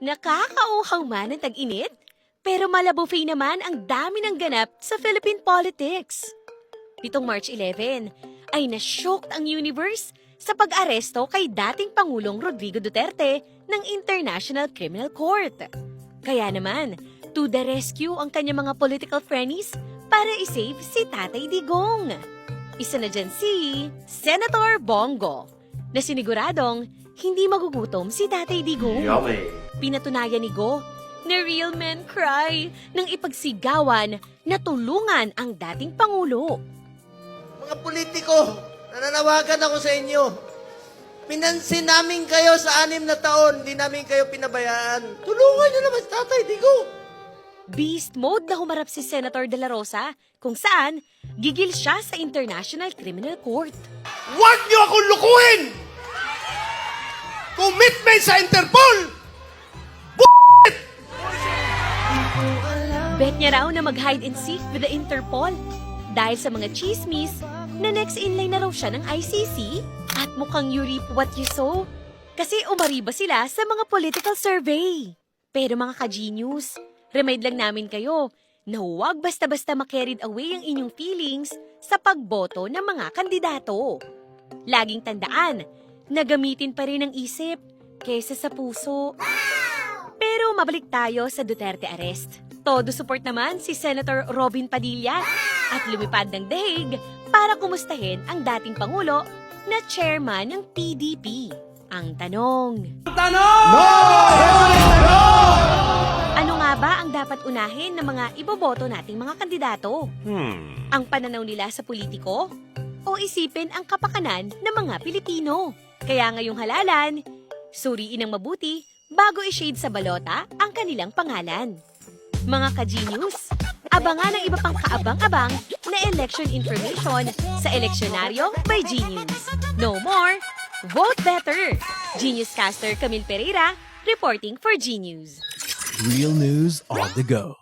Nakakauhaw man ang tag-init, pero malabufay naman ang dami ng ganap sa Philippine politics. Nitong March 11 ay nasyok ang universe sa pag-aresto kay dating Pangulong Rodrigo Duterte ng International Criminal Court. Kaya naman, to the rescue ang kanyang mga political friends para isave si Tatay Digong. Isa na dyan si Senator Bongo, na siniguradong hindi magugutom si Tatay Digong. Yummy! Pinatunayan ni Go na real men cry nang ipagsigawan na tulungan ang dating Pangulo. Mga politiko, nananawagan ako sa inyo. Pinansin namin kayo sa 6 na taon, di namin kayo pinabayaan. Tulungan niyo naman si Tatay Digong. Beast mode na humarap si Senator De La Rosa kung saan gigil siya sa International Criminal Court. Huwag niyo akong lukuhin! Commitment sa Interpol! Bet niya raw na mag-hide and seek with the Interpol dahil sa mga chismis na next in line na raw siya ng ICC at mukhang you reap what you sow kasi umariba sila sa mga political survey. Pero mga ka-genius, remind lang namin kayo na huwag basta-basta makarried away ang inyong feelings sa pagboto ng mga kandidato. Laging tandaan na gamitin pa rin ang isip kaysa sa puso. Pero mabalik tayo sa Duterte arrest. Todo support naman si Senator Robin Padilla at lumipad ng daig para kumustahin ang dating Pangulo na chairman ng PDP. Ang tanong, ano nga ba ang dapat unahin ng mga iboboto nating mga kandidato? Ang pananaw nila sa politiko? O isipin ang kapakanan ng mga Pilipino? Kaya ngayong halalan, suriin ng mabuti bago i-shade sa balota ang kanilang pangalan. Mga ka-genius, abangan ang iba pang kaabang-abang na election information sa Eleksyonaryo by Genius. No more, vote better! Genius caster Camille Pereira, reporting for Genius. Real news on the go.